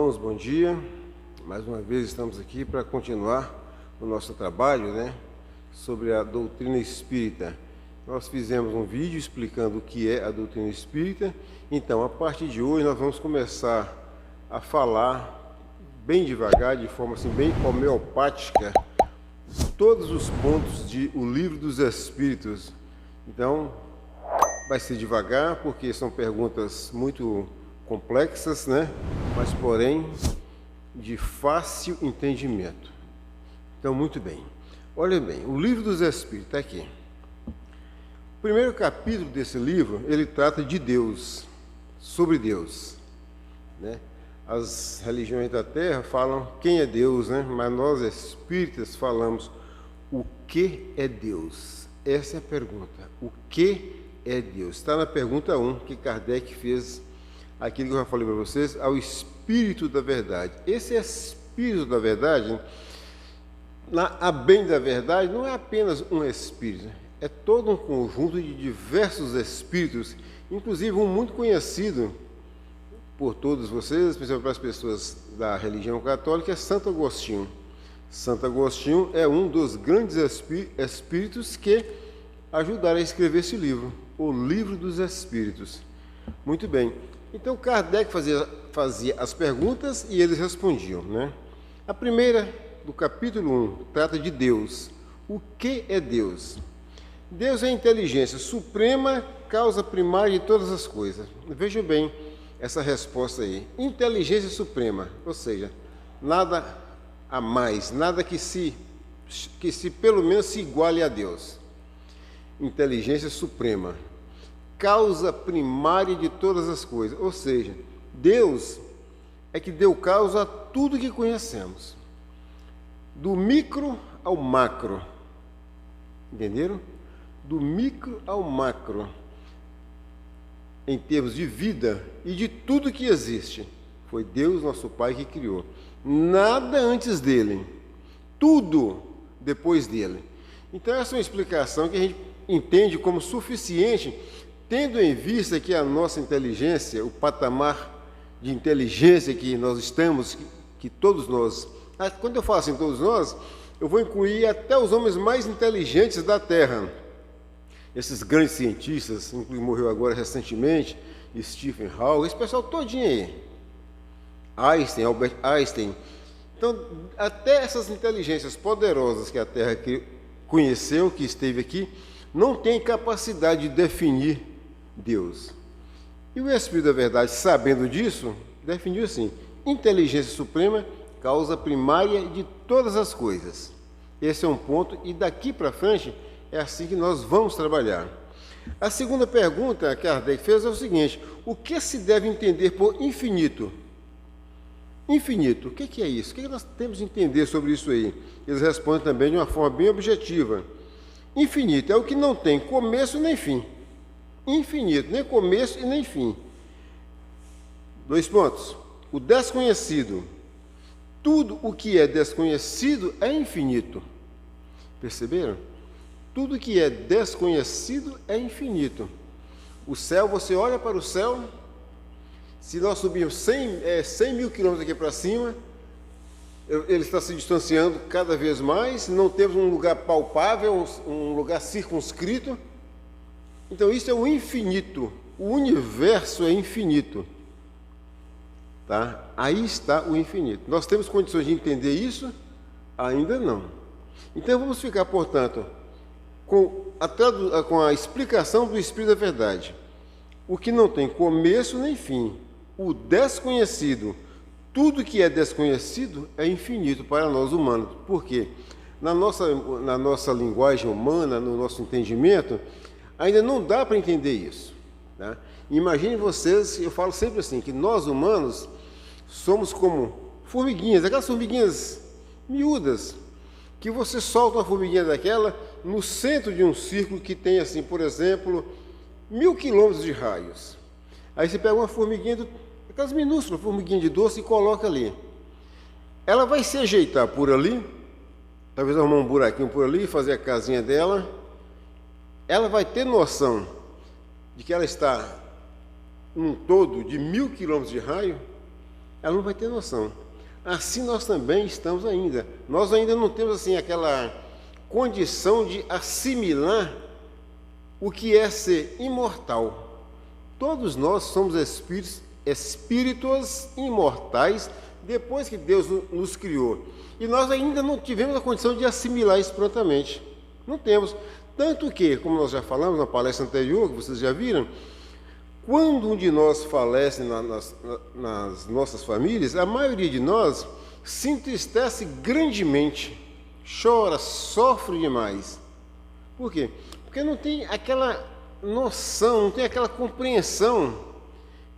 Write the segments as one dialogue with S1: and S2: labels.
S1: Irmãos, bom dia. Mais uma vez estamos aqui para continuar o nosso trabalho, sobre a doutrina espírita. Nós fizemos um vídeo explicando o que é a doutrina espírita. Então, a partir de hoje, nós vamos começar a falar bem devagar, de forma assim bem homeopática, todos os pontos de O Livro dos Espíritos. Então, vai ser devagar, porque são perguntas muito complexas, mas porém de fácil entendimento. Então, muito bem. Olha bem, o Livro dos Espíritos está aqui. O primeiro capítulo desse livro, ele trata de Deus, sobre Deus, As religiões da Terra falam quem é Deus, Mas nós espíritas falamos o que é Deus. Essa é a pergunta. O que é Deus? Está na pergunta 1 que Kardec fez, aquilo que eu já falei para vocês, ao Espírito da Verdade. Esse Espírito da Verdade, a bem da verdade, não é apenas um Espírito, é todo um conjunto de diversos Espíritos, inclusive um muito conhecido por todos vocês, especialmente para as pessoas da religião católica, é Santo Agostinho. Santo Agostinho é um dos grandes espíritos que ajudaram a escrever esse livro, O Livro dos Espíritos. Muito bem. Então, Kardec fazia as perguntas e eles respondiam, A primeira, do capítulo 1, trata de Deus. O que é Deus? Deus é a inteligência suprema, causa primária de todas as coisas. Vejam bem essa resposta aí. Inteligência suprema, ou seja, nada a mais, nada que se pelo menos se iguale a Deus. Inteligência suprema, causa primária de todas as coisas, ou seja, Deus é que deu causa a tudo que conhecemos, do micro ao macro, entenderam? Do micro ao macro, em termos de vida e de tudo que existe, foi Deus, nosso Pai, que criou. Nada antes dele, tudo depois dele. Então essa é uma explicação que a gente entende como suficiente, tendo em vista que a nossa inteligência, o patamar de inteligência que nós estamos, que todos nós, quando eu falo assim todos nós, eu vou incluir até os homens mais inteligentes da Terra. Esses grandes cientistas, inclusive morreu agora recentemente, Stephen Hawking, esse pessoal todinho aí. Einstein, Albert Einstein. Então, até essas inteligências poderosas que a Terra conheceu, que esteve aqui, não tem capacidade de definir Deus. E o Espírito da Verdade, sabendo disso, definiu assim: inteligência suprema, causa primária de todas as coisas. Esse é um ponto, e daqui para frente é assim que nós vamos trabalhar. A segunda pergunta que Kardec fez é o seguinte: o que se deve entender por infinito? Infinito, o que é isso? O que nós temos de entender sobre isso aí? Eles respondem também de uma forma bem objetiva. Infinito é o que não tem começo nem fim. Infinito, nem começo e nem fim. 2 pontos. O desconhecido. Tudo o que é desconhecido é infinito. Perceberam? Tudo que é desconhecido é infinito. O céu, você olha para o céu, se nós subirmos 100 mil quilômetros aqui para cima, ele está se distanciando cada vez mais, não temos um lugar palpável, um lugar circunscrito. Então isso é o infinito, o universo é infinito. Aí está o infinito. Nós temos condições de entender isso? Ainda não. Então vamos ficar, portanto, com a explicação do Espírito da Verdade. O que não tem começo nem fim, o desconhecido. Tudo que é desconhecido é infinito para nós humanos. Por quê? Na nossa linguagem humana, no nosso entendimento, ainda não dá para entender isso. Imagine vocês, eu falo sempre assim, que nós humanos somos como formiguinhas, aquelas formiguinhas miúdas, que você solta uma formiguinha daquela no centro de um círculo que tem, assim, por exemplo, 1000 quilômetros de raios. Aí você pega uma formiguinha, aquelas minúsculas formiguinhas de doce, e coloca ali. Ela vai se ajeitar por ali, talvez arrumar um buraquinho por ali, fazer a casinha dela. Ela vai ter noção de que ela está num todo de 1000 quilômetros de raio, ela não vai ter noção. Assim nós também estamos ainda. Nós ainda não temos assim aquela condição de assimilar o que é ser imortal. Todos nós somos espíritos imortais depois que Deus nos criou. E nós ainda não tivemos a condição de assimilar isso prontamente. Não temos. Tanto que, como nós já falamos na palestra anterior, que vocês já viram, quando um de nós falece nas nossas famílias, a maioria de nós se entristece grandemente, chora, sofre demais. Por quê? Porque não tem aquela noção, não tem aquela compreensão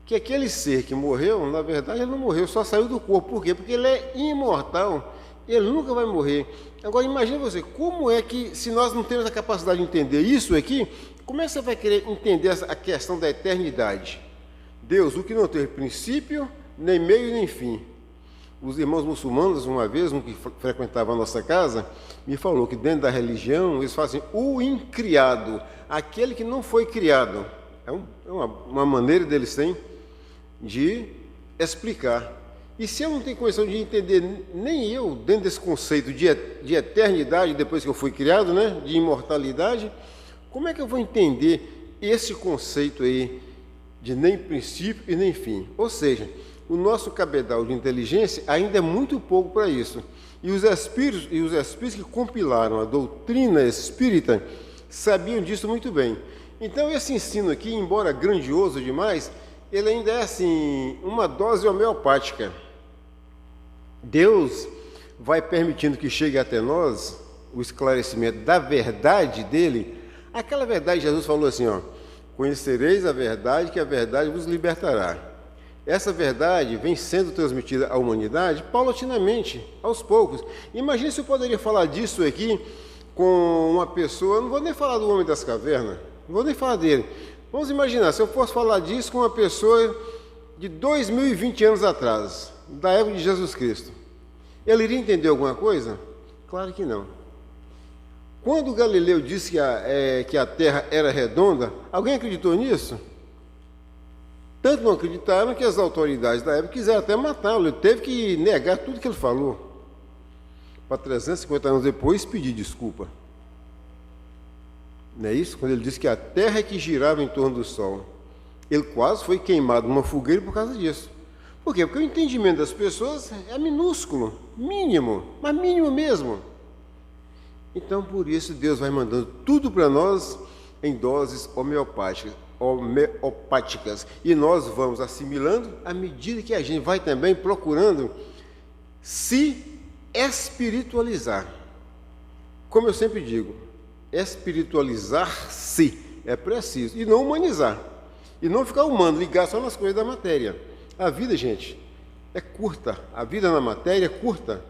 S1: que aquele ser que morreu, na verdade ele não morreu, só saiu do corpo. Por quê? Porque ele é imortal, ele nunca vai morrer. Agora imagine você, como é que, se nós não temos a capacidade de entender isso aqui, como é que você vai querer entender a questão da eternidade? Deus, o que não tem princípio, nem meio, nem fim. Os irmãos muçulmanos, uma vez, um que frequentava a nossa casa, me falou que dentro da religião, eles fazem o incriado, aquele que não foi criado. É uma maneira deles têm de explicar. E se eu não tenho condição de entender, nem eu, dentro desse conceito de eternidade, depois que eu fui criado, né, de imortalidade, como é que eu vou entender esse conceito aí de nem princípio e nem fim? Ou seja, o nosso cabedal de inteligência ainda é muito pouco para isso. E os espíritos que compilaram a doutrina espírita sabiam disso muito bem. Então esse ensino aqui, embora grandioso demais, ele ainda é assim, uma dose homeopática. Deus vai permitindo que chegue até nós o esclarecimento da verdade dele. Aquela verdade, Jesus falou assim, ó, conhecereis a verdade, que a verdade vos libertará. Essa verdade vem sendo transmitida à humanidade paulatinamente, aos poucos. Imagine se eu poderia falar disso aqui com uma pessoa, não vou nem falar do homem das cavernas, não vou nem falar dele. Vamos imaginar, se eu fosse falar disso com uma pessoa de 2020 anos atrás, da época de Jesus Cristo, ele iria entender alguma coisa? Claro que não. Quando Galileu disse que a Terra era redonda, alguém acreditou nisso? Tanto não acreditaram que as autoridades da época quiseram até matá-lo. Ele teve que negar tudo que ele falou. Para 350 anos depois pedir desculpa. Não é isso? Quando ele disse que a Terra é que girava em torno do Sol. Ele quase foi queimado numa fogueira por causa disso. Por quê? Porque o entendimento das pessoas é minúsculo, mínimo, mas mínimo mesmo. Então, por isso, Deus vai mandando tudo para nós em doses homeopáticas. E nós vamos assimilando à medida que a gente vai também procurando se espiritualizar. Como eu sempre digo, espiritualizar-se é preciso, e não humanizar, e não ficar humano, ligar só nas coisas da matéria. A vida, gente, é curta, a vida na matéria é curta,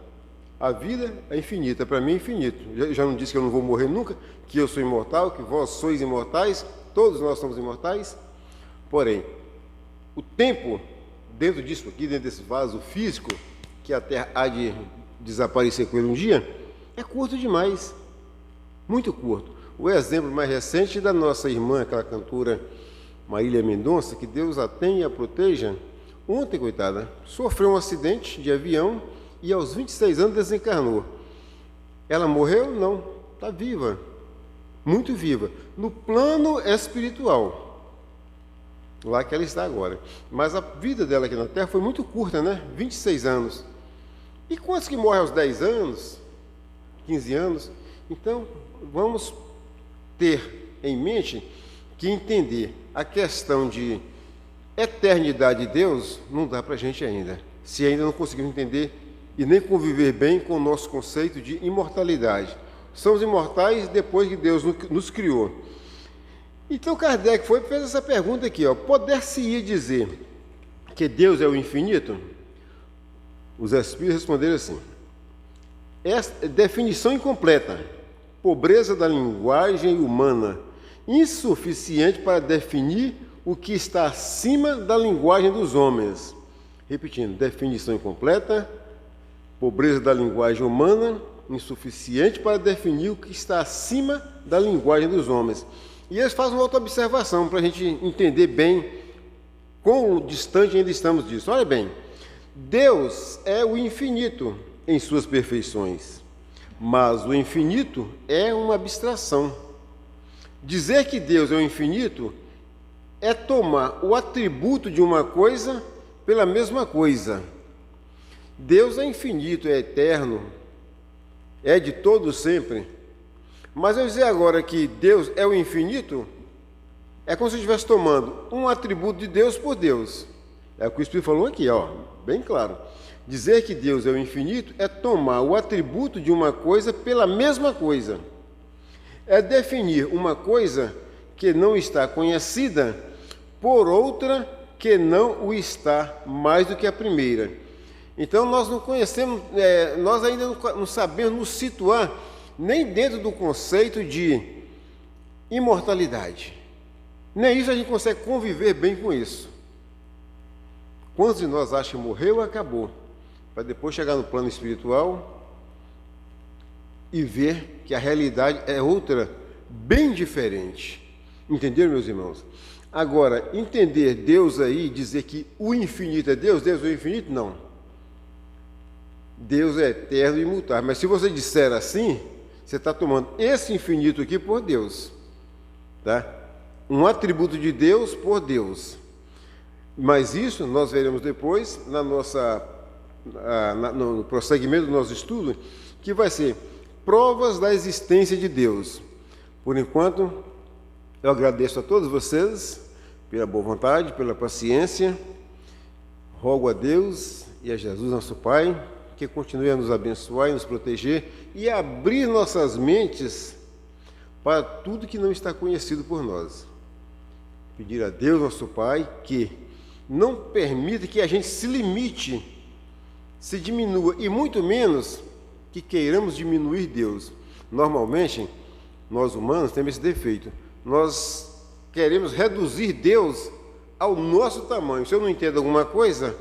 S1: a vida é infinita, para mim é infinito. Já não disse que eu não vou morrer nunca, que eu sou imortal, que vós sois imortais, todos nós somos imortais. Porém, o tempo dentro disso aqui, dentro desse vaso físico, que a Terra há de desaparecer com ele um dia, é curto demais, muito curto. O exemplo mais recente da nossa irmã, aquela cantora Marília Mendonça, que Deus a tenha e a proteja, ontem, coitada, sofreu um acidente de avião e aos 26 anos desencarnou. Ela morreu? Não, está viva, muito viva, no plano espiritual, lá que ela está agora. Mas a vida dela aqui na Terra foi muito curta, né? 26 anos. E quantos que morrem aos 10 anos, 15 anos? Então, vamos ter em mente que entender a questão de eternidade de Deus não dá para a gente ainda, se ainda não conseguimos entender e nem conviver bem com o nosso conceito de imortalidade. Somos imortais depois que Deus nos criou. Então Kardec fez essa pergunta aqui, ó, poder-se-ia dizer que Deus é o infinito? Os espíritos responderam assim, esta definição incompleta, pobreza da linguagem humana, insuficiente para definir o que está acima da linguagem dos homens. Repetindo, definição incompleta, pobreza da linguagem humana, insuficiente para definir o que está acima da linguagem dos homens. E eles fazem uma outra observação para a gente entender bem quão distante ainda estamos disso. Olha bem, Deus é o infinito em suas perfeições, mas o infinito é uma abstração. Dizer que Deus é o infinito é tomar o atributo de uma coisa pela mesma coisa. Deus é infinito, é eterno, é de todo sempre. Mas eu dizer agora que Deus é o infinito, é como se eu estivesse tomando um atributo de Deus por Deus. É o que o Espírito falou aqui, ó, bem claro. Dizer que Deus é o infinito é tomar o atributo de uma coisa pela mesma coisa. É definir uma coisa que não está conhecida por outra que não o está mais do que a primeira. Então nós não conhecemos, nós ainda não sabemos nos situar nem dentro do conceito de imortalidade. Nem isso a gente consegue conviver bem com isso. Quantos de nós acham que morreu, acabou, para depois chegar no plano espiritual e ver que a realidade é outra, bem diferente. Entenderam, meus irmãos? Agora, entender Deus aí, dizer que o infinito é Deus, Deus é o infinito, não. Deus é eterno e imutável. Mas se você disser assim, você está tomando esse infinito aqui por Deus, tá? Um atributo de Deus por Deus. Mas isso nós veremos depois no prosseguimento do nosso estudo, que vai ser provas da existência de Deus. Por enquanto, eu agradeço a todos vocês pela boa vontade, pela paciência. Rogo a Deus e a Jesus, nosso Pai, que continue a nos abençoar e nos proteger e abrir nossas mentes para tudo que não está conhecido por nós. Pedir a Deus, nosso Pai, que não permita que a gente se limite, se diminua, e muito menos que queiramos diminuir Deus. Normalmente, nós humanos temos esse defeito. Nós queremos reduzir Deus ao nosso tamanho. Se eu não entendo alguma coisa,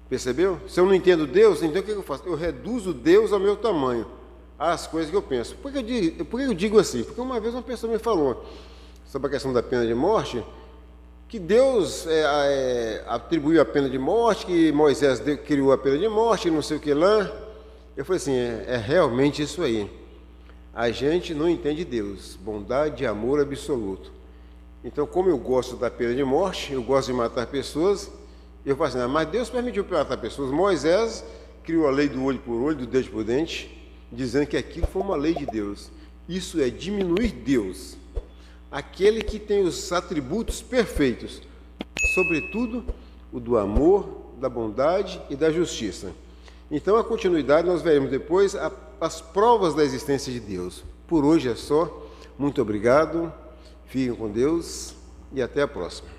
S1: percebeu? Se eu não entendo Deus, então o que eu faço? Eu reduzo Deus ao meu tamanho, às coisas que eu penso. Por que eu digo assim? Porque uma vez uma pessoa me falou sobre a questão da pena de morte, que Deus atribuiu a pena de morte, que Moisés criou a pena de morte, não sei o que lá. Eu falei assim, é realmente isso aí. A gente não entende Deus, bondade e amor absoluto. Então, como eu gosto da pena de morte, eu gosto de matar pessoas, eu falo assim, mas Deus permitiu matar pessoas. Moisés criou a lei do olho por olho, do dente por dente, dizendo que aquilo foi uma lei de Deus. Isso é diminuir Deus, aquele que tem os atributos perfeitos, sobretudo o do amor, da bondade e da justiça. Então, a continuidade nós veremos depois as provas da existência de Deus. Por hoje é só. Muito obrigado, fiquem com Deus e até a próxima.